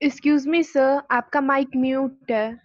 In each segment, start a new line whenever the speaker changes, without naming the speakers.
Excuse me sir, आपका mic mute है।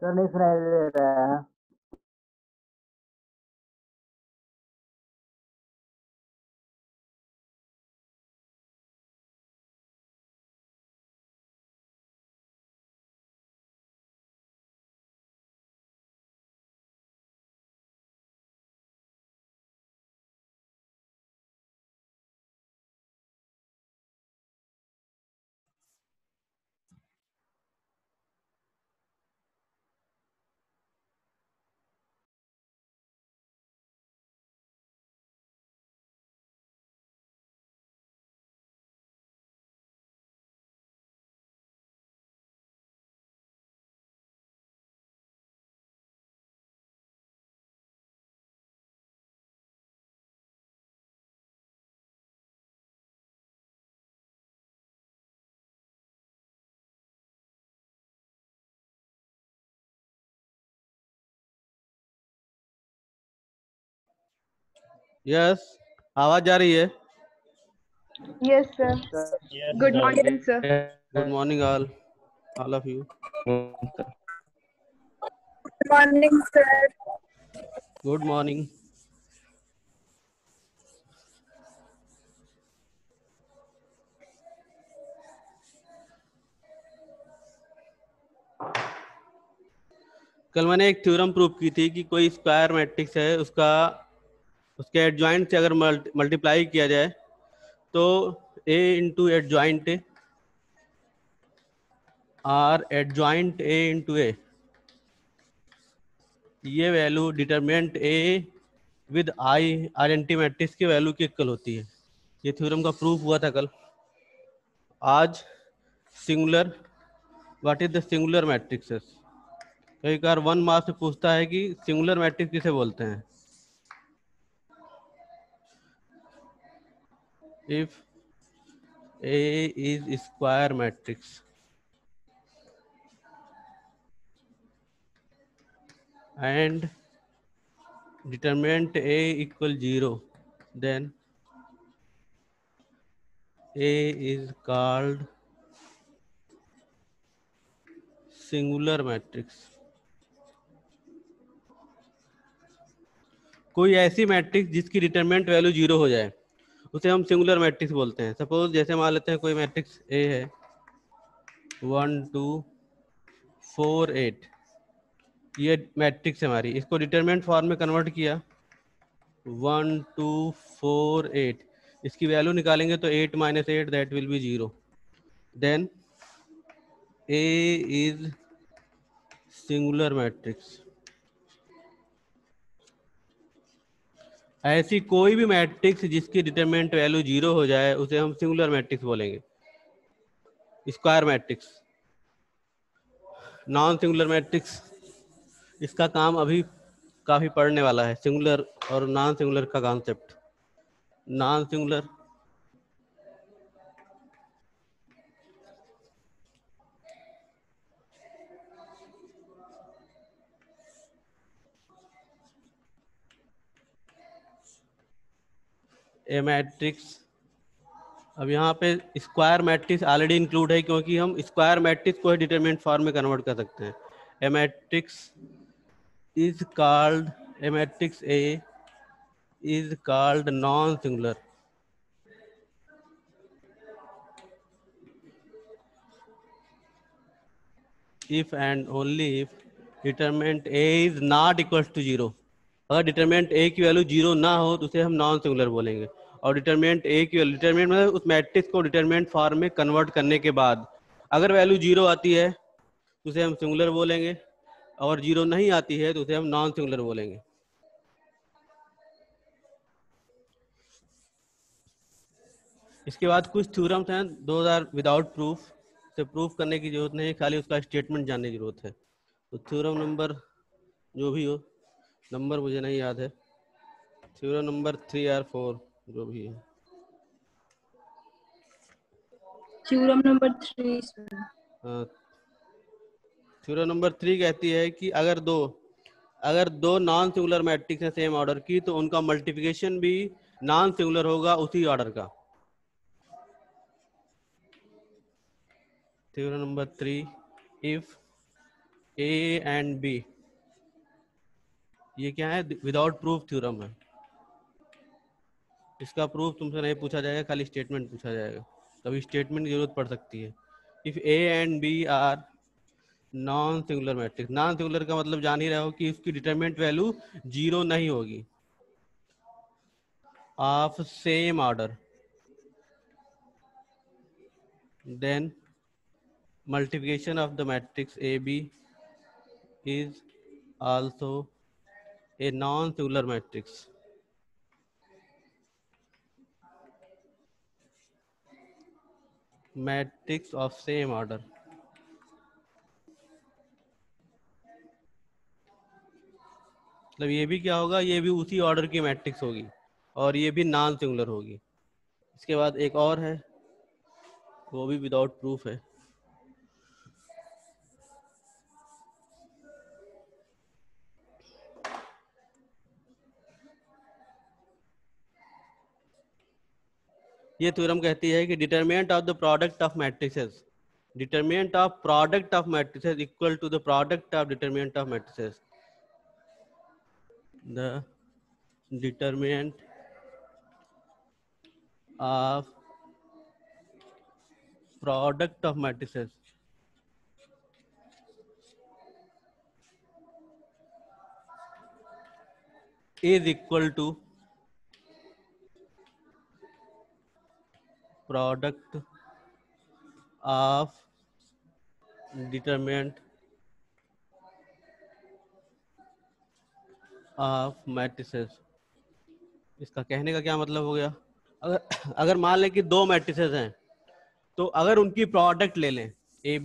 Sir नहीं सुनाई दे रहा है।
यस, आवाज जा रही है?
Yes sir, good morning sir.
Good morning all of you.
Good morning sir.
Good morning. कल मैंने एक थ्योरम प्रूव की थी कि कोई स्क्वायर मैट्रिक्स है, उसके एडजॉइंट से अगर मल्टीप्लाई किया जाए तो A into adjoint or adjoint A into A, ये value determinant A with I identity matrix की वैल्यू की इक्वल होती है। ये थ्योरम का प्रूफ हुआ था कल। आज singular, what is the singular matrixes. कई बार 1 मार्क्स से पूछता है कि सिंगुलर मैट्रिक्स किसे बोलते हैं। If A is square matrix and determinant A equal 0, then A is called singular matrix। कोई ऐसी मैट्रिक्स जिसकी डिटरमिनेंट वैल्यू 0 हो जाए उसे हम सिंगुलर मैट्रिक्स बोलते हैं। सपोज जैसे मान लेते हैं कोई मैट्रिक्स ए है 1 2 4 8, ये मैट्रिक्स है हमारी। इसको डिटरमिनेंट फॉर्म में कन्वर्ट किया 1 2 4 8, इसकी वैल्यू निकालेंगे तो 8 - 8 that will be 0। Then A is singular matrix. ऐसी कोई भी मैट्रिक्स जिसकी डिटरमिनेंट वैल्यू 0 हो जाए उसे हम सिंगुलर मैट्रिक्स बोलेंगे। Square matrix, non singular matrix, इसका काम अभी काफी पढ़ने वाला है, सिंगुलर और नॉन सिंगुलर का कॉन्सेप्ट। नॉन सिंगुलर ए मैट्रिक्स, अब यहाँ पे स्क्वायर मैट्रिक्स ऑलरेडी इंक्लूड है क्योंकि हम स्क्वायर मैट्रिक्स को डिटरमिनेंट फॉर्म में कन्वर्ट कर सकते हैं। A matrix is called, a matrix A is called non singular if and only if determinant A is not equals to 0। अगर डिटरमिनेंट A की वैल्यू 0 ना हो तो उसे हम नॉन सिंगुलर बोलेंगे। और डिटरमिनेंट A की वैल्यू, डिटरमिनेंट मतलब उस मैट्रिक्स को डिटरमिनेंट फॉर्म में कन्वर्ट करने के बाद अगर वैल्यू 0 आती है तो उसे हम सिंगुलर बोलेंगे, और 0 नहीं आती है तो उसे हम नॉन सिंगुलर बोलेंगे। इसके बाद कुछ थ्योरम्स हैं, दोज आर विदाउट प्रूफ, से प्रूफ करने की जरूरत नहीं, खाली उसका स्टेटमेंट जानने की जरूरत है। तो थ्योरम नंबर जो भी हो, नंबर मुझे नहीं याद है, थ्योरम नंबर 3 और 4 जो भी है।
Theorem number 3 sir.
Theorem number 3 कहती है कि अगर दो नॉन सिंगुलर मैट्रिक्स हैं सेम ऑर्डर की, तो उनका मल्टीप्लिकेशन भी नॉन सिंगुलर होगा उसी ऑर्डर का। Theorem number 3, if A and B, ये क्या है, विदाउट प्रूफ थ्योरम है। इसका प्रूफ तुमसे नहीं पूछा जाएगा, खाली स्टेटमेंट पूछा जाएगा, तभी स्टेटमेंट की जरूरत पड़ सकती है। If A and B are non singular matrix, non singular का मतलब जान ही रहे हो कि उसकी डिटरमिनेंट वैल्यू 0 नहीं होगी, of same order, then multiplication of the matrix AB is also a non-singular matrix. Matrix of same order. मतलब ये भी क्या होगा, ये भी उसी ऑर्डर की मैट्रिक्स होगी और ये भी नॉन सिंगुलर होगी। इसके बाद एक और है, वो भी विदाउट प्रूफ है। ये थ्योरम कहती है कि determinant of the product of matrices, determinant of product of matrices equal to the product of determinant of matrices. The determinant of product of matrices is equal to product of determinant of matrices। इसका कहने का क्या मतलब हो गया, अगर मान लें कि दो मैट्रिसेस हैं, तो अगर उनकी प्रोडक्ट ले लें ए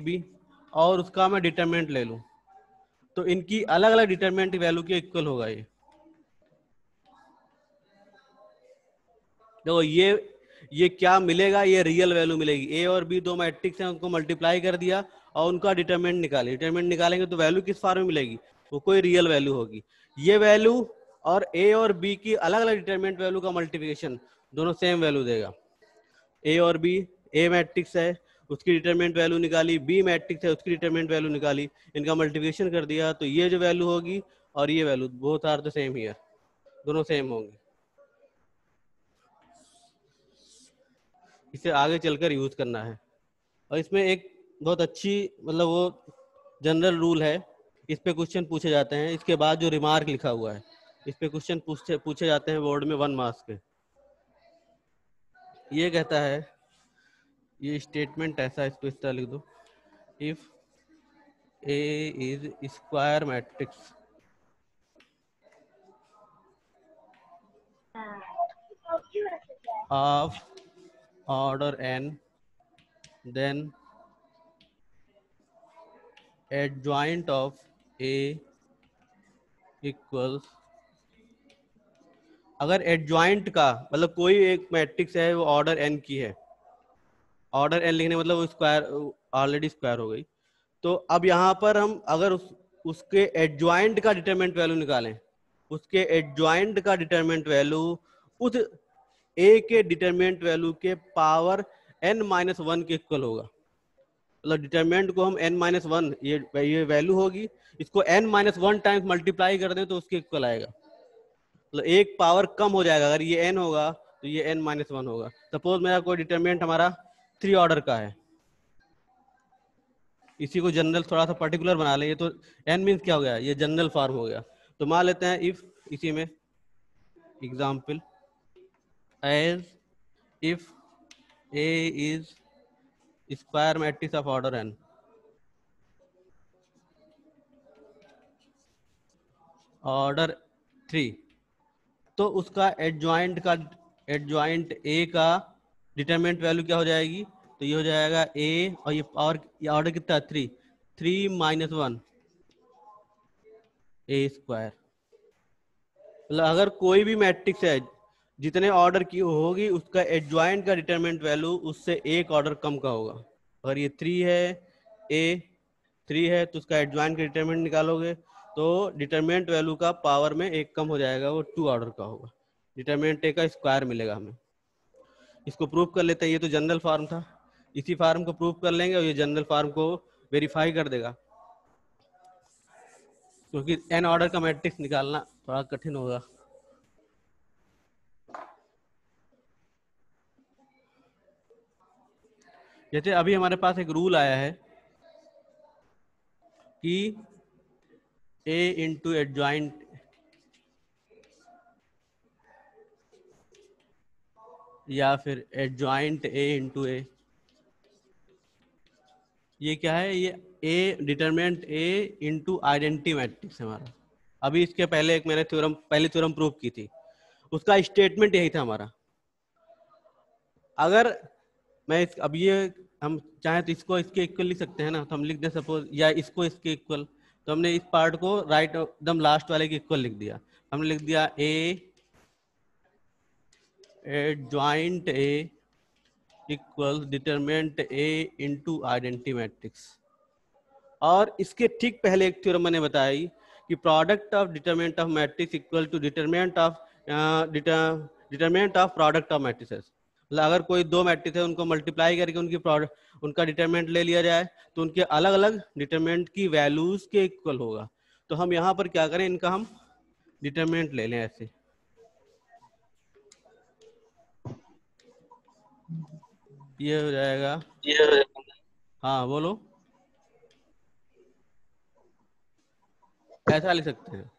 बी और उसका मैं डिटरमिनेंट ले लूं, तो इनकी अलग अलग डिटरमिनेंट वैल्यू के इक्वल होगा। ये देखो, ये क्या मिलेगा, ये रियल वैल्यू मिलेगी। ए और बी दो मैट्रिक्स हैं, उनको मल्टीप्लाई कर दिया और उनका डिटरमिनेंट निकाले, डिटरमिनेंट निकालेंगे तो वैल्यू किस फॉर्म में मिलेगी, वो कोई रियल वैल्यू होगी। ये वैल्यू और ए और बी की अलग अलग डिटरमिनेंट वैल्यू का मल्टीप्लिकेशन दोनों सेम वैल्यू देगा। ए और बी, ए मैट्रिक्स है उसकी डिटरमिनेंट वैल्यू निकाली, बी मैट्रिक्स है उसकी डिटरमिनेंट वैल्यू निकाली, इनका मल्टीप्लिकेशन कर दिया तो ये जो वैल्यू होगी और ये value both are the same here, दोनों सेम होंगे। इसे आगे चलकर यूज करना है। और इसमें एक बहुत अच्छी मतलब वो जनरल रूल है, इस पे क्वेश्चन पूछे जाते हैं। इसके बाद जो रिमार्क लिखा हुआ है, इस पे क्वेश्चन पूछे जाते हैं बोर्ड में 1 मार्क्स के। ये कहता है, ये स्टेटमेंट ऐसा, इसको इस तरह लिख दो, if A is square matrix of order n, then adjoint of A equals, अगर एडजॉइंट का मतलब कोई एक मैट्रिक्स है वो ऑर्डर n की है, ऑर्डर n लिखने मतलब वो स्क्वायर ऑलरेडी स्क्वायर हो गई, तो अब यहाँ पर हम अगर उसके एडजॉइंट का डिटरमिनेंट वैल्यू निकालें, उसके एडजॉइंट का डिटरमिनेंट वैल्यू उस ए के डिटरमिनेंट वैल्यू के पावर n-1 के इक्वल होगा। मतलब डिटरमिनेंट को हम n-1, ये वैल्यू होगी, इसको n-1 टाइम्स मल्टीप्लाई कर दें तो उसके इक्वल आएगा। मतलब एक पावर कम हो जाएगा, अगर ये n होगा तो ये n-1 होगा। सपोज मेरा कोई डिटरमिनेंट हमारा 3 ऑर्डर का है, इसी को जनरल थोड़ा सा पर्टिकुलर बना लें। ये तो n मीन्स क्या हो गया, ये जनरल फॉर्म हो गया। तो मान लेते हैं इफ, इसी में example as if A is square matrix of order n. Order 3, तो उसका एडजॉइंट ए का डिटरमिनेंट वैल्यू क्या हो जाएगी? तो ये हो जाएगा ए, और ये ऑर्डर कितना? 3, 3 - 1 ए स्क्वायर। मतलब अगर कोई भी मैट्रिक्स है जितने ऑर्डर की होगी उसका एडजॉइंट का डिटरमिनेंट वैल्यू उससे एक ऑर्डर कम का होगा। अगर ये 3 है, ए 3 है, तो उसका एडजॉइंट का डिटरमिनेंट निकालोगे तो डिटरमिनेंट वैल्यू का पावर में एक कम हो जाएगा, वो 2 ऑर्डर का होगा। डिटरमिनेंट ए का स्क्वायर मिलेगा हमें। इसको प्रूव कर लेते हैं। ये तो जनरल फॉर्म था, इसी फॉर्म को प्रूव कर लेंगे और ये जनरल फॉर्म को वेरीफाई कर देगा, क्योंकि एन ऑर्डर का मैट्रिक्स निकालना थोड़ा कठिन होगा। जैसे अभी हमारे पास एक रूल आया है कि ए इंटू एडजॉइंट या फिर एडजॉइंट ए इंटू ए, ये क्या है? ये A determinant A into identity matrix है हमारा। अभी इसके पहले एक मैंने पहली थ्योरम प्रूव की थी, उसका स्टेटमेंट यही था हमारा। अगर मैं अब ये हम चाहे तो इसको इसके इक्वल लिख सकते हैं ना, तो हम लिख दें सपोज, या इसको इसके इक्वल, तो हमने इस पार्ट को राइट एकदम लास्ट वाले के इक्वल लिख दिया। हमने लिख दिया A adjoint A equal determinant A into identity matrix. और इसके ठीक पहले एक थ्योरम मैंने बताई कि product of determinant of matrix equal to determinant of product of matrices. मतलब अगर कोई दो मैट्रिक्स है, उनको मल्टीप्लाई करके उनका डिटरमिनेंट ले लिया जाए तो उनके अलग अलग डिटरमिनेंट की वैल्यूज के इक्वल होगा। तो हम यहाँ पर क्या करें, इनका हम डिटरमिनेंट ले लें ऐसे। ये हो जाएगा, हाँ बोलो, ऐसा लिख सकते हैं।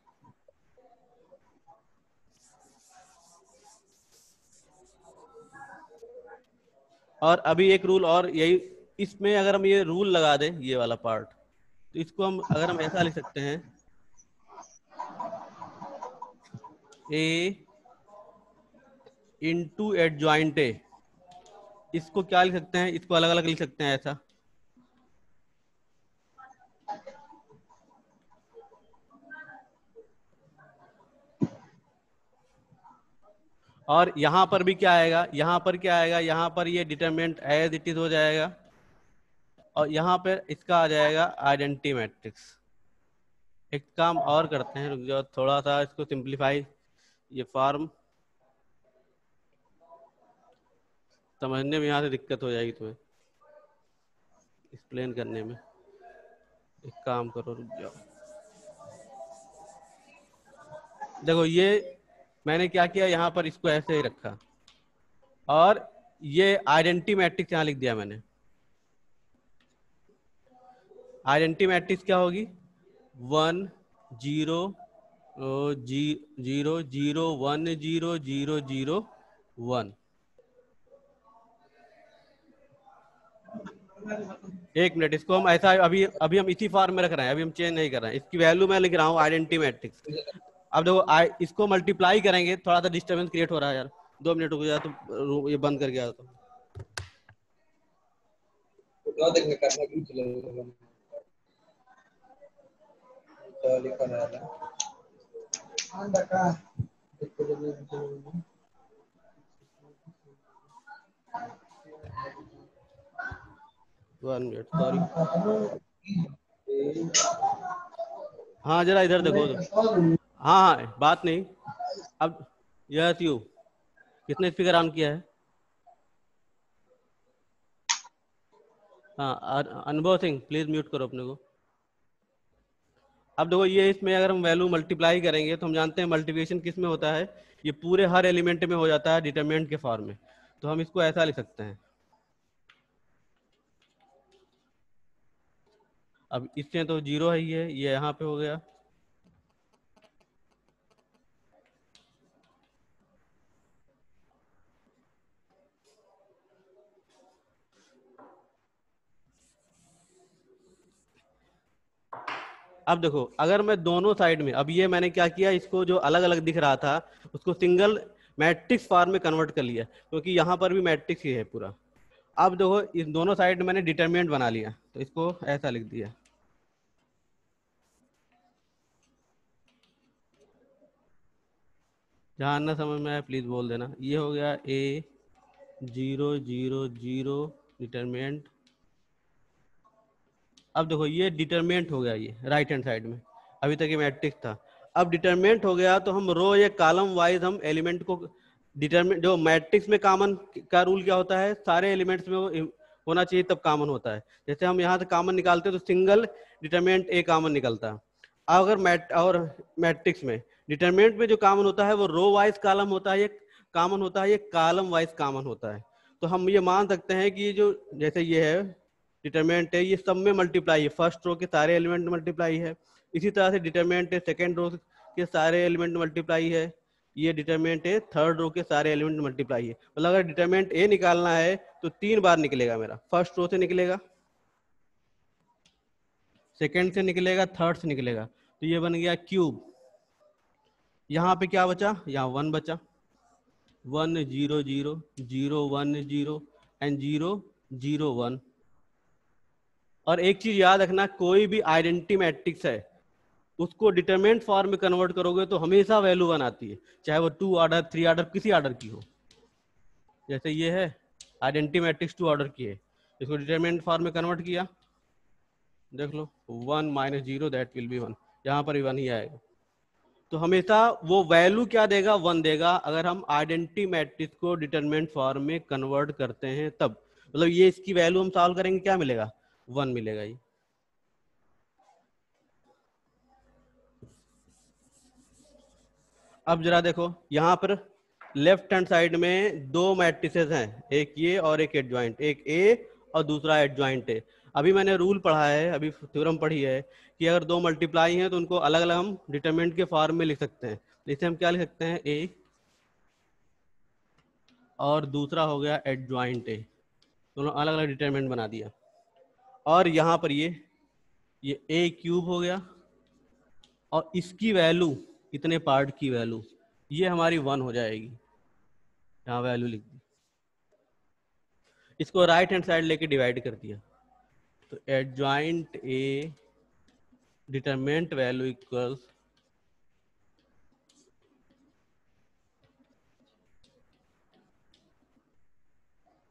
और अभी एक रूल और, यही इसमें अगर हम ये रूल लगा दें, ये वाला पार्ट, तो इसको हम अगर हम ऐसा लिख सकते हैं, ए इंटू एडजॉइंट ए। इसको क्या लिख सकते हैं? इसको अलग अलग लिख सकते हैं ऐसा। और यहाँ पर भी क्या आएगा? यहाँ पर क्या आएगा? यहाँ पर ये डिटरमिनेंट एज इट इज हो जाएगा, और यहाँ पर इसका आ जाएगा आइडेंटिटी मैट्रिक्स। एक काम और करते हैं, रुक जाओ थोड़ा सा इसको सिंप्लीफाई, ये फॉर्म समझने में यहाँ से दिक्कत हो जाएगी तुम्हें, एक्सप्लेन करने में। एक काम करो, रुक जाओ। देखो ये मैंने क्या किया, यहाँ पर इसको ऐसे ही रखा और ये आइडेंटिटी मैट्रिक्स यहाँ लिख दिया मैंने। आइडेंटिटी मैट्रिक्स क्या होगी? 1 0 0 0 1 0 0 0 1। एक मिनट, इसको हम ऐसा अभी हम इसी फॉर्म में रख रहे हैं, अभी हम चेंज नहीं कर रहे हैं। इसकी वैल्यू मैं लिख रहा हूँ आइडेंटिटी मैट्रिक्स। अब देखो इसको मल्टीप्लाई करेंगे, थोड़ा सा डिस्टर्बेंस क्रिएट हो रहा है यार, 2 मिनट रुक जा, तो ये बंद करके आता हूँ। One minute, sorry. हाँ जरा इधर देखो तो। हाँ बात नहीं। अब यस यू, कितने स्पीकर ऑन किया है? हाँ अनुभव सिंह, प्लीज म्यूट करो अपने को। अब देखो ये इसमें अगर हम वैल्यू मल्टीप्लाई करेंगे तो हम जानते हैं मल्टीप्लिकेशन किस में होता है, ये पूरे हर एलिमेंट में हो जाता है डिटरमिनेंट के फॉर्म में। तो हम इसको ऐसा लिख सकते हैं। अब इससे तो 0 है, ये यहाँ पे हो गया, अब देखो अगर मैं दोनों साइड में, अब ये मैंने क्या किया, इसको जो अलग अलग दिख रहा था उसको सिंगल मैट्रिक्स फॉर्म में कन्वर्ट कर लिया, क्योंकि यहाँ पर भी मैट्रिक्स ही है पूरा। अब देखो इस दोनों साइड मैंने डिटरमिनेंट बना लिया, तो इसको ऐसा लिख दिया। जहाँ ना समझ में आया प्लीज बोल देना। ये हो गया A 0 0 0 डिटरमिनेंट। अब देखो ये डिटरमिनेंट हो गया, ये राइट हैंड साइड में, अभी तक ये मैट्रिक्स था। अब डिटरमिनेंट हो गया तो हम रो या कॉलम वाइज हम एलिमेंट को डिटरमिनेंट, जो मैट्रिक्स में कॉमन का रूल क्या होता है, सारे एलिमेंट्स में वो होना चाहिए तब कॉमन होता है। जैसे हम यहाँ से कॉमन निकालते हैं तो सिंगल डिटरमिनेंट ए कॉमन निकलता है। अगर मैट्रिक्स में डिटरमिनेंट में जो कॉमन होता है वो रो वाइज कॉलम होता है, ये कॉमन होता है, ये कॉलम वाइज कॉमन होता है। तो हम ये मान सकते हैं कि जो जैसे ये है डिटरमिनेंट है, ये सब में मल्टीप्लाई है, फर्स्ट रो के सारे एलिमेंट मल्टीप्लाई है। इसी तरह से डिटरमिनेंट है सेकेंड रो के सारे एलिमेंट मल्टीप्लाई है, ये डिटरमिनेंट है थर्ड रो के सारे एलिमेंट मल्टीप्लाई है। मतलब अगर डिटरमिनेंट ए निकालना है तो 3 बार निकलेगा मेरा, फर्स्ट रो से निकलेगा, सेकेंड से निकलेगा, थर्ड से निकलेगा। तो ये बन गया क्यूब। यहाँ पे क्या बचा, यहाँ 1 बचा, 1 0 0 0 1 0 एंड 0 0 1। और एक चीज याद रखना, कोई भी आइडेंटिटी मैट्रिक्स है उसको डिटरमिनेंट फॉर्म में कन्वर्ट करोगे तो हमेशा वैल्यू 1 आती है, चाहे वो 2 ऑर्डर 3 ऑर्डर किसी ऑर्डर की हो। जैसे ये है आइडेंटिटी मैट्रिक्स 2 ऑर्डर की है, इसको डिटरमिनेंट फॉर्म में कन्वर्ट किया, देख लो 1 - 0 दैट विल बी 1, यहाँ पर भी 1 ही आएगा। तो हमेशा वो वैल्यू क्या देगा, 1 देगा, अगर हम आइडेंटिटी मैट्रिक्स को डिटरमिनेंट फॉर्म में कन्वर्ट करते हैं तब। मतलब ये इसकी वैल्यू हम सॉल्व करेंगे, क्या मिलेगा, 1 मिलेगा। ये अब जरा देखो यहाँ पर लेफ्ट हैंड साइड में 2 मैट्रिसेस हैं, एक ये और एक एडजॉइंट, एक ए और दूसरा एडजॉइंट है। अभी मैंने रूल पढ़ा है, अभी थ्योरम पढ़ी है कि अगर 2 मल्टीप्लाई हैं तो उनको अलग अलग हम डिटरमिनेंट के फॉर्म में लिख सकते हैं। जैसे हम क्या लिख सकते हैं, ए और दूसरा हो गया एडजॉइंट ए, दोनों अलग अलग डिटरमिनेंट बना दिया। और यहाँ पर ये ए क्यूब हो गया और इसकी वैल्यू, इतने पार्ट की वैल्यू ये हमारी 1 हो जाएगी, यहाँ वैल्यू लिख दी। इसको राइट हैंड साइड लेके डिवाइड कर दिया, तो adjoint A determinant value equals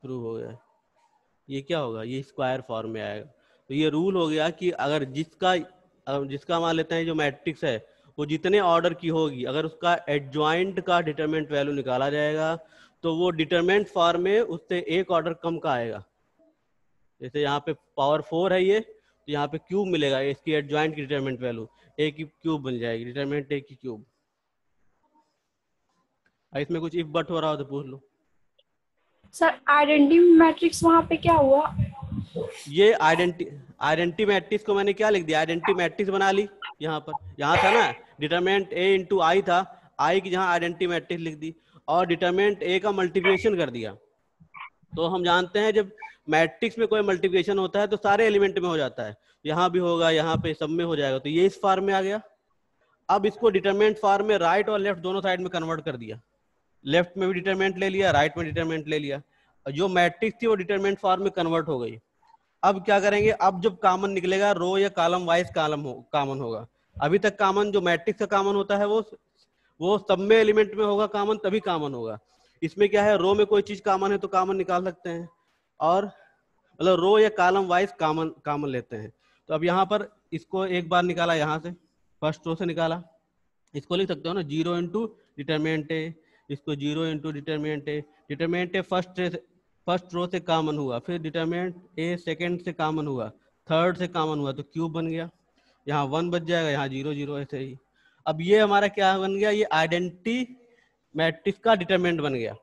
prove हो गया। ये क्या होगा, ये स्क्वायर फॉर्म में आएगा। तो ये रूल हो गया कि अगर जिसका मान लेते हैं जो मैट्रिक्स है वो जितने ऑर्डर की होगी, अगर उसका एडजॉइंट का डिटरमिनेंट वैल्यू निकाला जाएगा तो वो डिटरमिनेंट फॉर्म में उससे एक ऑर्डर कम का आएगा। जैसे यहाँ पे पावर 4 है ये, तो यहाँ पे क्यूब मिलेगा, इसकी एडजॉइंट की डिटरमिनेंट वैल्यू ए की क्यूब बन जाएगी, डिटरमिनेंट ए की क्यूब। इसमें कुछ इफ बट हो रहा हो तो पूछ लो।
सर आइडेंटिटी मैट्रिक्स वहाँ पे क्या हुआ?
ये आइडेंटिटी मैट्रिक्स को मैंने क्या लिख दिया, आइडेंटिटी मैट्रिक्स बना ली। यहाँ पर यहाँ था ना डिटरमिनेंट ए इंटू आई था, आई की जहाँ आइडेंटिटी मैट्रिक्स लिख दी और डिटरमिनेंट ए का मल्टीप्लिकेशन कर दिया। तो हम जानते हैं जब मैट्रिक्स में कोई मल्टीप्लिकेशन होता है तो सारे एलिमेंट में हो जाता है, यहाँ भी होगा, यहाँ पे सब में हो जाएगा। तो ये इस फॉर्म में आ गया। अब इसको डिटरमिनेंट फॉर्म में राइट और लेफ्ट दोनों साइड में कन्वर्ट कर दिया, लेफ्ट में भी डिटरमिनेंट ले लिया, राइट में डिटरमिनेंट ले लिया। जो मैट्रिक्स थी वो डिटरमिनेंट फॉर्म में कन्वर्ट हो गई। अब क्या करेंगे, अब जब कॉमन निकलेगा रो या कॉलम वाइज कॉमन होगा। अभी तक कॉमन जो मैट्रिक्स का कॉमन होता है वो सब में एलिमेंट में होगा कॉमन, तभी कॉमन होगा। इसमें क्या है, रो में कोई चीज कॉमन है तो कॉमन निकाल सकते हैं, और मतलब रो या कॉलम वाइज कॉमन लेते हैं। तो अब यहाँ पर इसको एक बार निकाला, यहाँ से फर्स्ट रो से निकाला, इसको लिख सकते हो ना 0 इंटू डिटरमिनेंट ए, इसको 0 into determinant A. Determinant A first row से कॉमन हुआ, फिर डिटरमिनेंट ए सेकंड से कॉमन हुआ, थर्ड से कॉमन हुआ, तो क्यूब बन गया, यहाँ 1 बच जाएगा, यहाँ 0 0 ऐसे ही। अब ये हमारा क्या बन गया, ये आइडेंटिटी मैट्रिक्स का डिटरमिनेंट बन गया।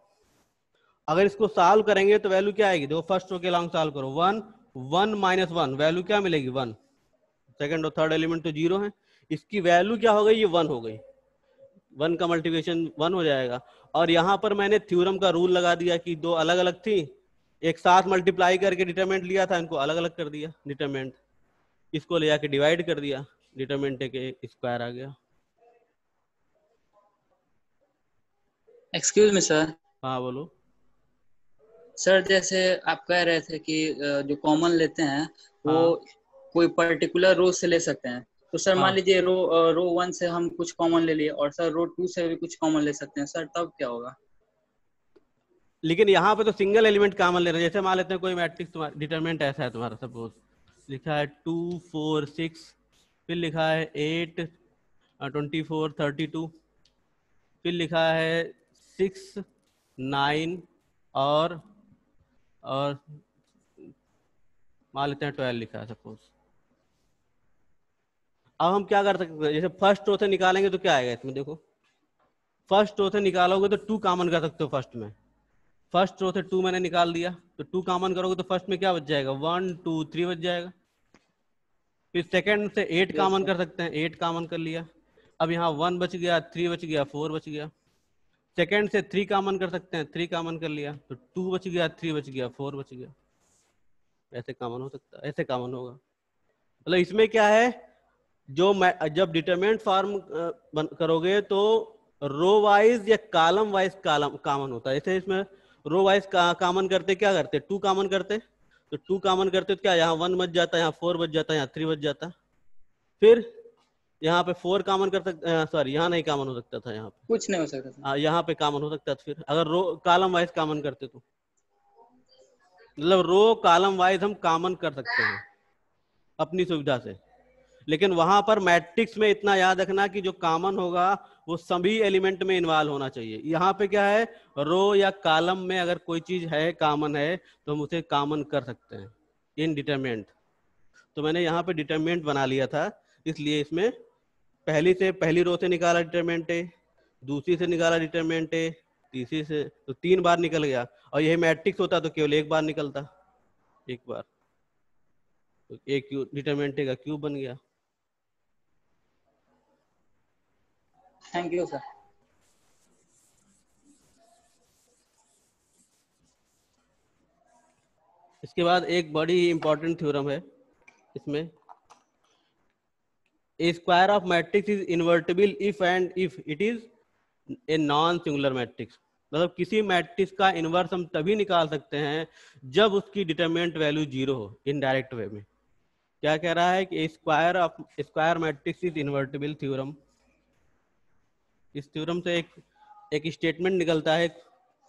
अगर इसको सॉल्व करेंगे तो वैल्यू क्या आएगी, देखो फर्स्ट रो के लॉन्ग सॉल्व करो, 1 1 - 1 वैल्यू क्या मिलेगी 1, सेकंड और थर्ड एलिमेंट तो 0 है, इसकी वैल्यू क्या हो गई, ये 1 हो गई, 1 का मल्टीप्लिकेशन 1 हो जाएगा। और यहाँ पर मैंने थ्योरम का रूल लगा दिया कि 2 अलग अलग थी, एक साथ मल्टीप्लाई करके डिटरमिनेंट लिया था, इनको अलग अलग कर दिया डिटरमिनेंट, इसको ले जाके डिवाइड कर दिया, डिटरमिनेंट के स्क्वायर आ गया।
Excuse me sir.
हाँ बोलो।
सर जैसे आप कह रहे थे कि जो कॉमन लेते हैं वो
हाँ
कोई पर्टिकुलर रो से ले सकते हैं, तो सर
हाँ,
मान लीजिए रो 1 से हम कुछ कॉमन ले लिए और सर रो 2 से भी कुछ कॉमन ले सकते हैं सर, तब क्या होगा?
लेकिन यहाँ पे तो सिंगल एलिमेंट कॉमन ले रहे हैं। जैसे मान लेते हैं कोई मैट्रिक्स तुम्हारा डिटरमिनेंट ऐसा है तुम्हारा, सपोज लिखा है 2 4 6, फिर लिखा है 8 24 32, फिर लिखा है 6 9 और मान लेते हैं 12 लिखा है सपोज। अब हम क्या कर सकते हैं, जैसे फर्स्ट रो से निकालेंगे तो क्या आएगा इसमें, देखो फर्स्ट रो से निकालोगे तो 2 कॉमन कर सकते हो फर्स्ट में। फर्स्ट रो से 2 मैंने निकाल दिया, तो 2 कॉमन करोगे तो फर्स्ट में क्या बच जाएगा, 1 2 3 बच जाएगा। फिर सेकंड से 8 कॉमन कर सकते हैं, 8 कॉमन कर लिया। अब यहाँ 1 बच गया, 3 बच गया, 4 बच गया। सेकंड से 3 कॉमन कर सकते हैं, 3 कॉमन कर लिया, तो 2 बच गया, 3 बच गया, 4 बच गया। ऐसे कॉमन हो सकता है, ऐसे कॉमन होगा। मतलब इसमें क्या है, जो जब डिटरमिनेंट फॉर्म करोगे तो रो वाइज या कॉलम वाइज कॉमन होता है। जैसे इसमें रो वाइज कॉमन करते क्या करते, 2 कॉमन करते, तो 2 कॉमन करते तो क्या यहाँ 1 बच जाता है, यहाँ 4 बच जाता है, यहाँ 3 बच जाता। फिर यहाँ पे 4 कॉमन कर सकते, सॉरी यहाँ नहीं कॉमन हो सकता था, यहाँ पे
कुछ नहीं हो सकता सर।
यहाँ पे कॉमन हो सकता था। फिर अगर रो कॉलम वाइज कॉमन करते तो, मतलब रो कॉलम वाइज हम कॉमन कर सकते हैं अपनी सुविधा से। लेकिन वहां पर मैट्रिक्स में इतना याद रखना कि जो कॉमन होगा वो सभी एलिमेंट में इन्वॉल्व होना चाहिए। यहाँ पे क्या है, रो या कॉलम में अगर कोई चीज है कॉमन है तो हम उसे कॉमन कर सकते हैं इन डिटरमिनेंट। तो मैंने यहाँ पे डिटरमिनेंट बना लिया था, इसलिए इसमें पहली रो से निकाला डिटरमिनेंट है, दूसरी से निकाला डिटरमिनेंट है, तीसरी से, तो 3 बार निकल गया। और यही मैट्रिक्स होता तो केवल 1 बार निकलता, 1 बार। तो एक डिटरमिनेंट का क्यूब बन गया।
Thank you sir.
इसके बाद एक बड़ी इंपॉर्टेंट थ्योरम है इसमें, a square of matrix is invertible if and if it is a non singular matrix. मतलब किसी मैट्रिक्स का इनवर्स हम तभी निकाल सकते हैं जब उसकी डिटरमिनेंट वैल्यू 0 हो, इनडायरेक्ट वे में। क्या कह रहा है कि square matrix is invertible theorem. इस थ्योरम से एक स्टेटमेंट निकलता है, एक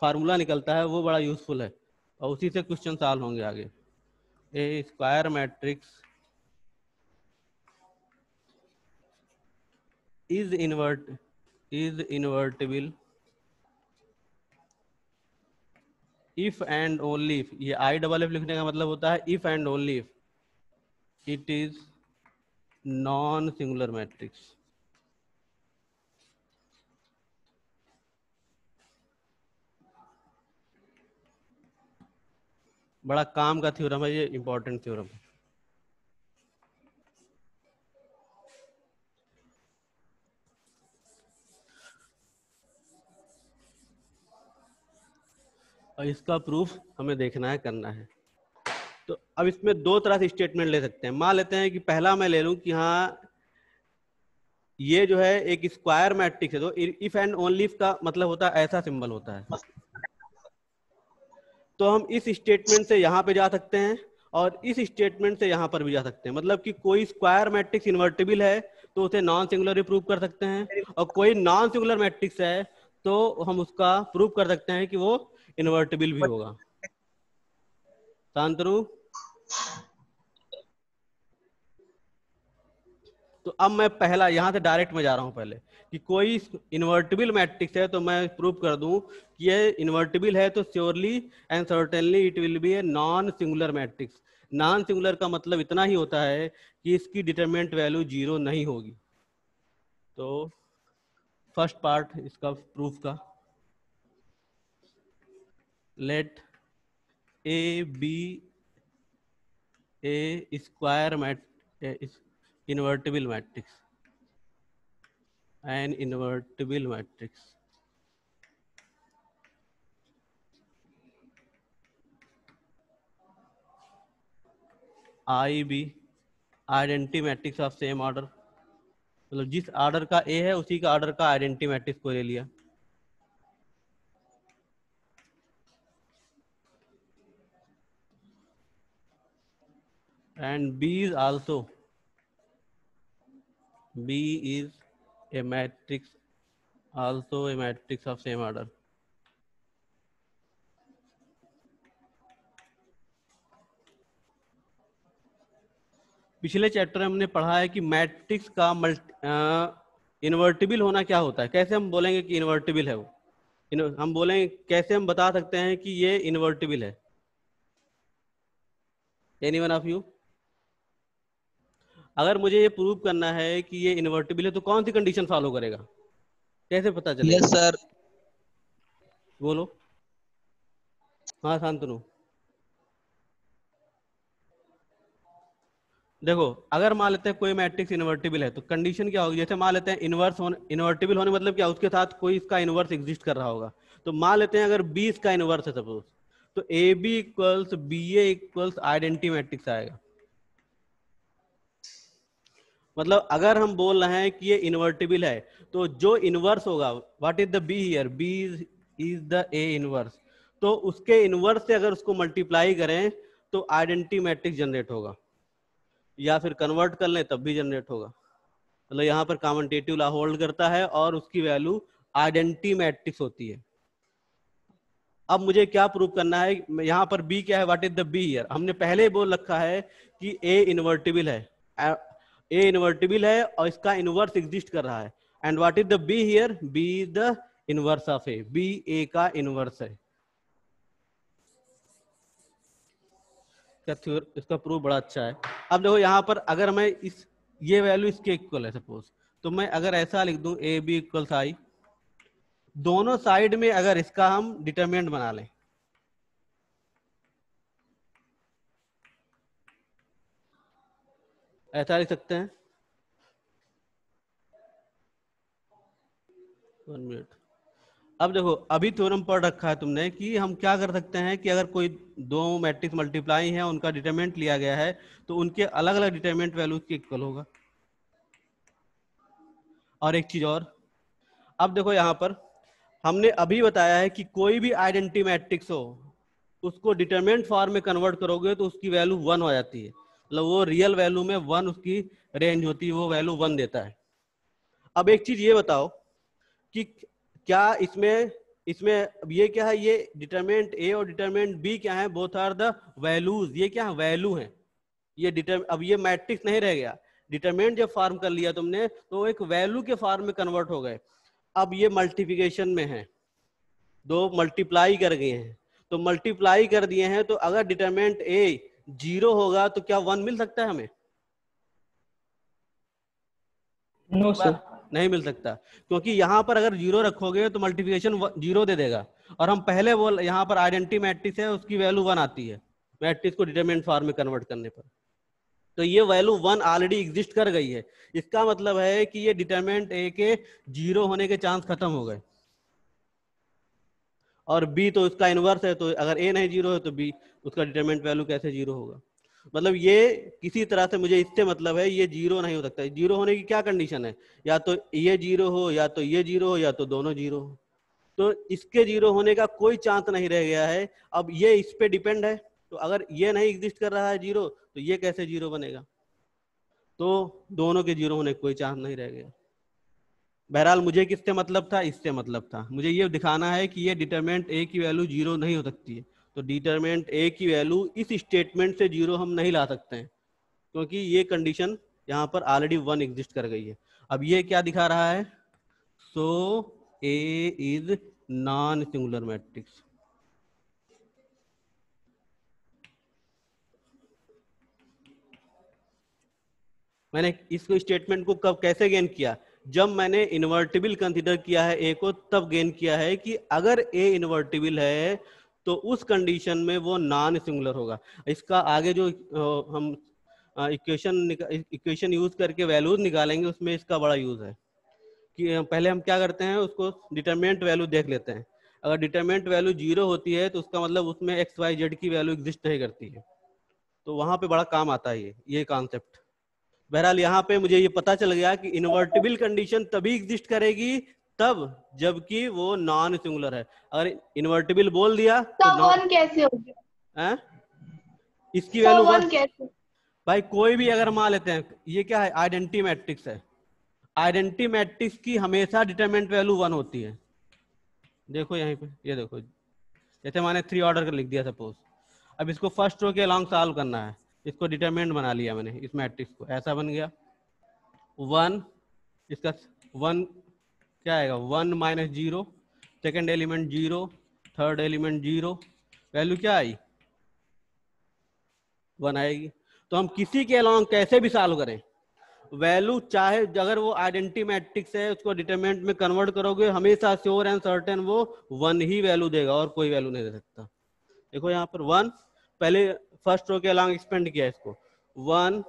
फार्मूला निकलता है, वो बड़ा यूजफुल है और उसी से क्वेश्चन सॉल्व होंगे आगे। A square matrix is invertible if and only if, ये I डबल एफ लिखने का मतलब होता है if and only if it is non singular matrix. बड़ा काम का थ्योरम है ये, इंपॉर्टेंट थ्योरम है। और इसका प्रूफ हमें देखना है, करना है। तो अब इसमें 2 तरह से स्टेटमेंट ले सकते हैं। मान लेते हैं कि पहला मैं ले लूं कि हाँ ये जो है एक स्क्वायर मैट्रिक्स है, तो इफ एंड ओनली इफ का मतलब होता है ऐसा सिंबल होता है। तो हम इस स्टेटमेंट से यहाँ पे जा सकते हैं और इस स्टेटमेंट से यहाँ पर भी जा सकते हैं। मतलब कि कोई स्क्वायर मैट्रिक्स इन्वर्टिबल है तो उसे नॉन सिंगुलर भी प्रूव कर सकते हैं, और कोई नॉन सिंगुलर मैट्रिक्स है तो हम उसका प्रूव कर सकते हैं कि वो इन्वर्टिबल भी होगा। शांतनु, तो अब मैं पहला यहाँ से डायरेक्ट में जा रहा हूँ पहले कि कोई इन्वर्टिबल मैट्रिक्स है तो मैं प्रूव कर दूं कि ये इन्वर्टिबल है, तो surely and certainly it will be A non singular matrix. Non singular का मतलब इतना ही होता है कि इसकी डिटरमिनेंट वैल्यू 0 नहीं होगी। तो फर्स्ट पार्ट इसका प्रूफ का, let A B A square invertible matrix, an invertible matrix I be identity matrix of same order मतलब जिस ऑर्डर का ए है उसी का ऑर्डर का आइडेंटिटी मैट्रिक्स को ले लिया। And B is also, B is a matrix, also a matrix of same order. पिछले चैप्टर में हमने पढ़ा है कि मैट्रिक्स का इन्वर्टिबल होना क्या होता है। कैसे हम बोलेंगे कि इन्वर्टिबल है वो, हम बोलेंगे कैसे हम बता सकते हैं कि ये इन्वर्टिबल है। Anyone of you? अगर मुझे ये प्रूव करना है कि ये इन्वर्टिबल है तो कौन सी कंडीशन फॉलो करेगा, कैसे पता चलेगा?
Yes sir.
बोलो। हाँ शांतनु। देखो अगर मान लेते हैं कोई मैट्रिक्स इन्वर्टिबल है तो कंडीशन क्या होगी, जैसे मान लेते हैं इन्वर्टिबल होने मतलब क्या, उसके साथ कोई इसका इन्वर्स एग्जिस्ट कर रहा होगा। तो मान लेते हैं अगर बी इसका इन्वर्स है सपोज, तो A B equals B A equals identity matrix आएगा। मतलब अगर हम बोल रहे हैं कि ये इन्वर्टिबल है तो जो इन्वर्स होगा, what is the B here, B is the A inverse, तो उसके इन्वर्स से अगर उसको मल्टीप्लाई करें तो आइडेंटिटी मैट्रिक्स जनरेट होगा, या फिर कन्वर्ट कर लें तब भी जनरेट होगा। मतलब यहाँ पर कॉमटेटिव लॉ होल्ड करता है और उसकी वैल्यू आइडेंटिटी मैट्रिक्स होती है। अब मुझे क्या प्रूव करना है, यहाँ पर बी क्या है, what is the B here, हमने पहले ही बोल रखा है कि ए इन्वर्टिबल है, ए इन्वर्टिबल है और इसका इन्वर्स एग्जिस्ट कर रहा है। And what is the B here, B is the inverse of A, B A का इन्वर्स है। इसका प्रूफ बड़ा अच्छा है। अब देखो यहाँ पर अगर मैं ये वैल्यू इसके इक्वल है सपोज, तो मैं अगर ऐसा लिख दूं ए बी इक्वल्स आई, दोनों साइड में अगर इसका हम डिटरमिनेंट बना लें, ऐसा लिख सकते हैं। 1 मिनट। अब देखो अभी थ्योरम पढ़ रखा है तुमने कि हम क्या कर सकते हैं कि अगर कोई दो मैट्रिक्स मल्टीप्लाई है, उनका डिटरमिनेंट लिया गया है, तो उनके अलग अलग डिटरमिनेंट वैल्यूज के इक्वल होगा। और एक चीज और, अब देखो यहाँ पर हमने अभी बताया है कि कोई भी आइडेंटिटी मैट्रिक्स हो उसको डिटरमिनेंट फॉर्म में कन्वर्ट करोगे तो उसकी वैल्यू 1 हो जाती है। मतलब वो रियल वैल्यू में 1 उसकी रेंज होती है, वो वैल्यू 1 देता है। अब एक चीज ये बताओ कि क्या इसमें अब ये क्या है, ये डिटरमिनेंट ए और डिटरमिनेंट बी क्या है, बोथ आर द वैल्यूज, ये क्या है, वैल्यू है। ये अब ये मैट्रिक्स नहीं रह गया, डिटरमिनेंट जब फॉर्म कर लिया तुमने तो एक वैल्यू के फॉर्म में कन्वर्ट हो गए। अब ये मल्टीप्लिकेशन में है, दो मल्टीप्लाई कर गए हैं, तो मल्टीप्लाई कर दिए हैं, तो अगर डिटरमिनेंट ए 0 होगा तो क्या 1 मिल सकता है हमें?
नो सर,
नहीं मिल सकता, क्योंकि यहाँ पर अगर 0 रखोगे तो मल्टीप्लिकेशन 0 दे देगा। और हम पहले बोल यहाँ पर आइडेंटिटी मैट्रिक्स है, उसकी वैल्यू 1 आती है मैट्रिक्स को डिटरमिनेंट फॉर्म में कन्वर्ट करने पर। तो ये वैल्यू 1 ऑलरेडी एग्जिस्ट कर गई है। इसका मतलब है कि ये डिटरमिनेंट ए के 0 होने के चांस खत्म हो गए। और बी तो इसका इनवर्स है, तो अगर ए नहीं 0 है तो बी उसका डिटरमिनेंट वैल्यू कैसे 0 होगा? मतलब ये किसी तरह से मुझे इससे मतलब है ये 0 नहीं हो सकता। 0 होने की क्या कंडीशन है, या तो ये 0 हो, या तो ये 0 हो, या तो दोनों 0 हो। तो इसके 0 होने का कोई चांस नहीं रह गया है। अब ये इस पे डिपेंड है, तो अगर ये नहीं एग्जिस्ट कर रहा है 0, तो ये कैसे 0 बनेगा? तो दोनों के 0 होने का कोई चांस नहीं रह गया। बहरहाल मुझे किससे मतलब था, इससे मतलब था, मुझे ये दिखाना है कि ये डिटरमिनेंट ए की वैल्यू 0 नहीं हो सकती है। तो डिटरमिनेंट ए की वैल्यू इस स्टेटमेंट से 0 हम नहीं ला सकते हैं, क्योंकि ये कंडीशन यहाँ पर ऑलरेडी 1 एग्जिस्ट कर गई है। अब ये क्या दिखा रहा है, सो ए इज नॉन सिंगुलर मैट्रिक्स। मैंने इसको स्टेटमेंट को कब कैसे गेन किया, जब मैंने इन्वर्टिबल कंसीडर किया है ए को, तब गेन किया है कि अगर ए इन्वर्टिबल है तो उस कंडीशन में वो नॉन सिंगुलर होगा। इसका आगे जो हम इक्वेशन यूज करके वैल्यूज निकालेंगे उसमें इसका बड़ा यूज है कि पहले हम क्या करते हैं, उसको डिटरमिनेंट वैल्यू देख लेते हैं। अगर डिटरमिनेंट वैल्यू 0 होती है तो उसका मतलब उसमें एक्स वाई जेड की वैल्यू एग्जिस्ट नहीं करती है, तो वहां पे बड़ा काम आता है ये कॉन्सेप्ट। बहरहाल यहाँ पे मुझे ये पता चल गया कि इन्वर्टिबल कंडीशन तभी एग्जिस्ट करेगी तब जबकि वो नॉन सिंगुलर है। अगर इन्वर्टिबल बोल दिया तो
सर वन कैसे हो गया?
हैं? इसकी
सर
वैल्यू
वन कैसे?
भाई कोई भी अगर मान लेते हैं, ये क्या है, आइडेंटिटी मैट्रिक्स है। आइडेंटिटी मैट्रिक्स की हमेशा डिटरमिनेंट वैल्यू 1 होती है। देखो यहीं पे, ये देखो, जैसे मैंने 3 ऑर्डर कर लिख दिया सपोज। अब इसको फर्स्ट रो के अलॉन्ग सॉल्व करना है, इसको डिटरमिनेंट बना लिया मैंने इस मैट्रिक्स को, ऐसा बन गया 1, इसका 1 क्या आएगा, 1 minus 0, second element 0, third element 0, value क्या आई 1 आएगी। तो हम किसी के अलॉन्ग कैसे भी सॉल्व करें, वैल्यू चाहे अगर वो आइडेंटिटी मैट्रिक्स है उसको डिटरमिनेंट में कन्वर्ट करोगे हमेशा श्योर एंड सर्टेन वो 1 ही वैल्यू देगा और कोई वैल्यू नहीं दे सकता। देखो यहाँ पर 1, पहले फर्स्ट रो के अलॉन्ग एक्सपेंड किया इसको 1,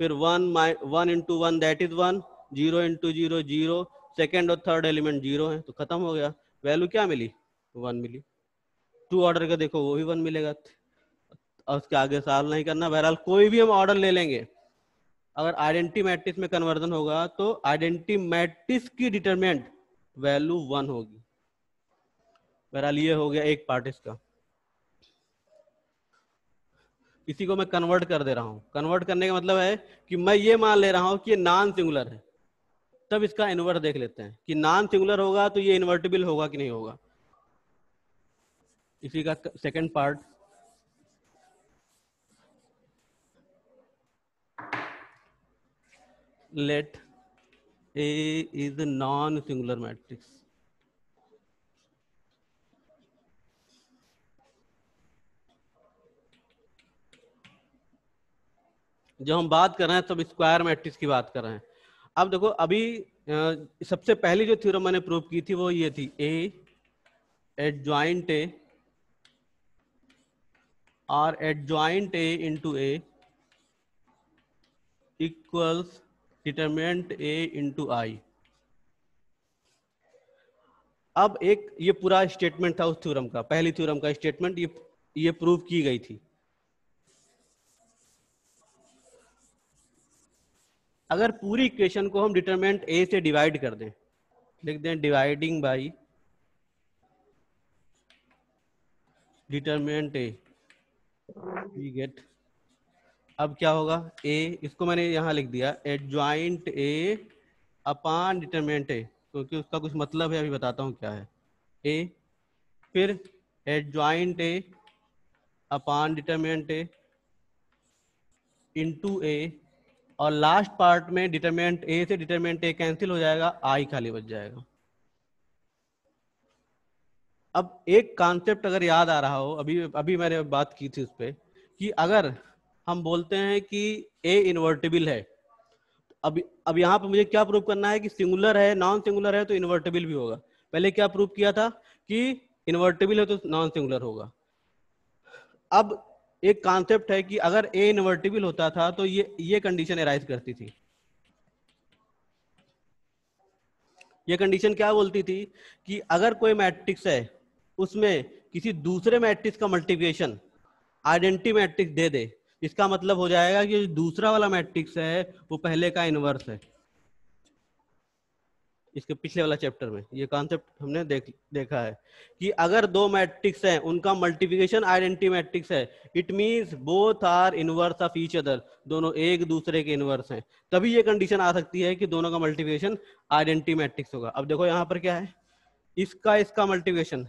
फिर 1 into 1 that is 1, 0 into 0 0, second और थर्ड एलिमेंट 0 है तो खत्म हो गया। वैल्यू क्या मिली 1 मिली। 2 ऑर्डर का देखो वो भी 1 मिलेगा और उसके आगे सॉल्व नहीं करना। बहरहाल कोई भी हम ऑर्डर ले लेंगे, अगर आइडेंटिटी मैट्रिक्स में कन्वर्जन होगा तो आइडेंटिटी मैट्रिक्स की डिटरमिनेंट वैल्यू 1 होगी। बहरहाल ये हो गया एक पार्ट इसका। इसी को मैं कन्वर्ट कर दे रहा हूं। कन्वर्ट करने का मतलब है कि मैं ये मान ले रहा हूं कि ये नॉन सिंगुलर है, तब इसका इन्वर्स देख लेते हैं कि नॉन सिंगुलर होगा तो ये इन्वर्टिबल होगा कि नहीं होगा। इसी का second part, let A is a non-singular matrix. जो हम बात कर रहे हैं तब स्क्वायर मैट्रिक्स की बात कर रहे हैं। अब देखो अभी सबसे पहली जो थ्योरम मैंने प्रूव की थी वो ये थी, A एडजॉइंट A और adjoint A into A equals determinant A into I। अब एक ये पूरा स्टेटमेंट था उस थ्योरम का, पहली थ्योरम का स्टेटमेंट, ये प्रूव की गई थी। अगर पूरी इक्वेशन को हम डिटरमिनेंट A से डिवाइड कर दें, लिख दें dividing by determinant A, we get, अब क्या होगा A, इसको मैंने यहां लिख दिया adjoint A upon determinant A, क्योंकि उसका कुछ मतलब है, अभी बताता हूं क्या है। A फिर adjoint A upon determinant A into A, और लास्ट पार्ट में डिटरमिनेंट A से डिटरमिनेंट A कैंसिल हो जाएगा, I खाली बच जाएगा। अब एक कॉन्सेप्ट अगर याद आ रहा हो, अभी मैंने बात की थी उस पर, कि अगर हम बोलते हैं कि A इन्वर्टिबल है, अब यहाँ पे मुझे क्या प्रूव करना है कि सिंगुलर है, नॉन सिंगुलर है तो इन्वर्टिबल भी होगा। पहले क्या प्रूव किया था कि इन्वर्टिबल है तो नॉन सिंगुलर होगा। अब एक कॉन्सेप्ट है कि अगर A इन्वर्टिबल होता था तो ये कंडीशन अराइज करती थी। ये कंडीशन क्या बोलती थी कि अगर कोई मैट्रिक्स है उसमें किसी दूसरे मैट्रिक्स का मल्टीप्लिकेशन आइडेंटिटी मैट्रिक्स दे दे, इसका मतलब हो जाएगा कि जो दूसरा वाला मैट्रिक्स है वो पहले का इनवर्स है। इसके पिछले वाला चैप्टर में ये कॉन्सेप्ट हमने देखा है कि अगर दो मैट्रिक्स हैं उनका मल्टीप्लिकेशन आइडेंटिटी मैट्रिक्स है, it means both are inverse of each other, दोनों एक दूसरे के इनवर्स हैं, तभी ये कंडीशन आ सकती है कि दोनों का मल्टीप्लिकेशन आइडेंटिटी मैट्रिक्स होगा। अब देखो यहाँ पर क्या है, इसका मल्टीप्लिकेशन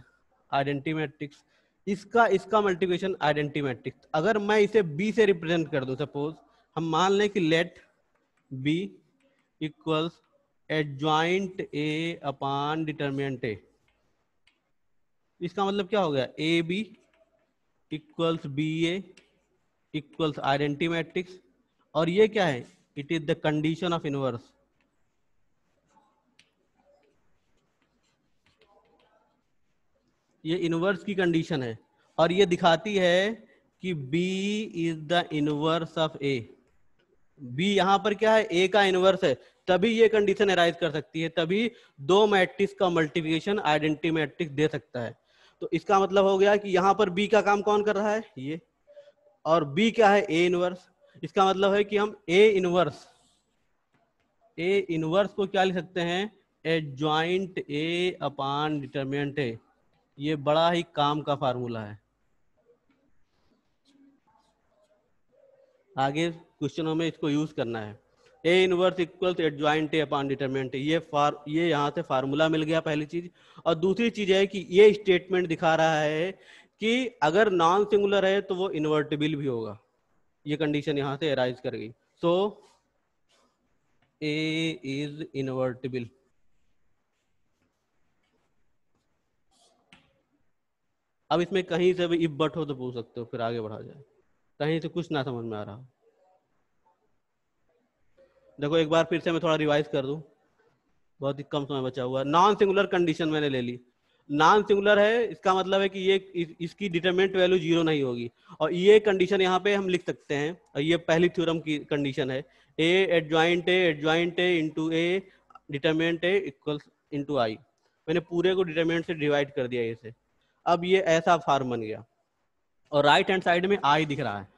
आइडेंटिटी मैट्रिक्स, इसका मल्टीप्लिकेशन आइडेंटिटी मैट्रिक्स। अगर मैं इसे B से रिप्रेजेंट कर दूं, सपोज हम मान लें कि let B equals adjoint A upon determinant A, इसका मतलब क्या हो गया, AB equals BA equals identity matrix, और ये क्या है, it is the condition of inverse. ये इनवर्स की कंडीशन है और ये दिखाती है कि B is the inverse of A। B यहां पर क्या है, A का इनवर्स है, तभी ये कंडीशन अराइज कर सकती है, तभी दो मैट्रिक्स का मल्टीप्लिकेशन आइडेंटिटी मैट्रिक्स दे सकता है। तो इसका मतलब हो गया कि यहाँ पर B का काम कौन कर रहा है, ये, और B क्या है, A इनवर्स। इसका मतलब है कि हम A इनवर्स ए इनवर्स को क्या लिख सकते हैं, adjoint A upon determinant A. ये बड़ा ही काम का फार्मूला है, आगे क्वेश्चनों में इसको यूज करना है। A inverse equals adjoint A upon determinant A, ये यहाँ से फार्मूला मिल गया पहली चीज। और दूसरी चीज है कि ये स्टेटमेंट दिखा रहा है कि अगर नॉन सिंगुलर है तो वो इन्वर्टिबल भी होगा, ये कंडीशन यहाँ से अराइज कर गई। सो ए इज इन्वर्टिबल। अब इसमें कहीं से भी इफ बट हो तो पूछ सकते हो, फिर आगे बढ़ा जाए। कहीं से कुछ ना समझ में आ रहा, देखो एक बार फिर से मैं थोड़ा रिवाइज कर दूं, बहुत ही कम समय बचा हुआ है। नॉन सिंगुलर कंडीशन मैंने ले ली, नॉन सिंगुलर है इसका मतलब है कि ये इसकी डिटरमिनेंट वैल्यू 0 नहीं होगी। और ये कंडीशन यहाँ पे हम लिख सकते हैं, और ये पहली थ्योरम की कंडीशन है, A adjoint A into A determinant A equals into I. मैंने पूरे को डिटरमिनेंट से डिवाइड कर दिया ए से। अब ये ऐसा फॉर्म बन गया और राइट हैंड साइड में आई दिख रहा है,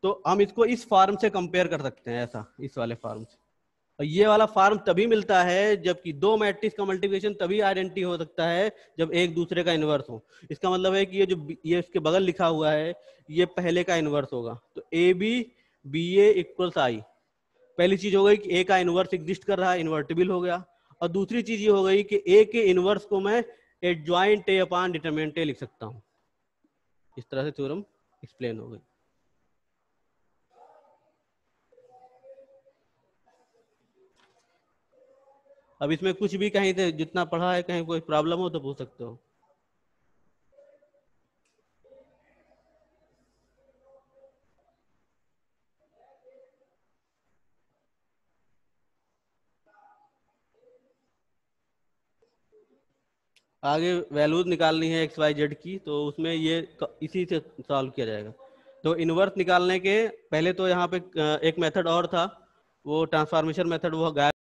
तो हम इसको इस फॉर्म से कंपेयर कर सकते हैं, ऐसा इस वाले फॉर्म से। और ये वाला फॉर्म तभी मिलता है जबकि दो मैट्रिक्स का मल्टीप्लिकेशन तभी आइडेंटिटी हो सकता है जब एक दूसरे का इनवर्स हो। इसका मतलब है कि ये इसके बगल लिखा हुआ है, ये पहले का इनवर्स होगा। तो A B B A equals I, पहली चीज हो गई कि ए का इनवर्स एग्जिस्ट कर रहा है, इन्वर्टिबल हो गया। और दूसरी चीज ये हो गई कि ए के इनवर्स को मैं adjoint A upon determinant A लिख सकता हूँ। इस तरह से थ्योरम एक्सप्लेन हो गई। अब इसमें कुछ भी कहीं से जितना पढ़ा है कहीं कोई प्रॉब्लम हो तो पूछ सकते हो। आगे वैल्यूज निकालनी है एक्स वाई जेड की, तो उसमें ये इसी से सॉल्व किया जाएगा। तो इनवर्स निकालने के पहले तो यहाँ पे एक मेथड और था, वो ट्रांसफॉर्मेशन मेथड, वो गायब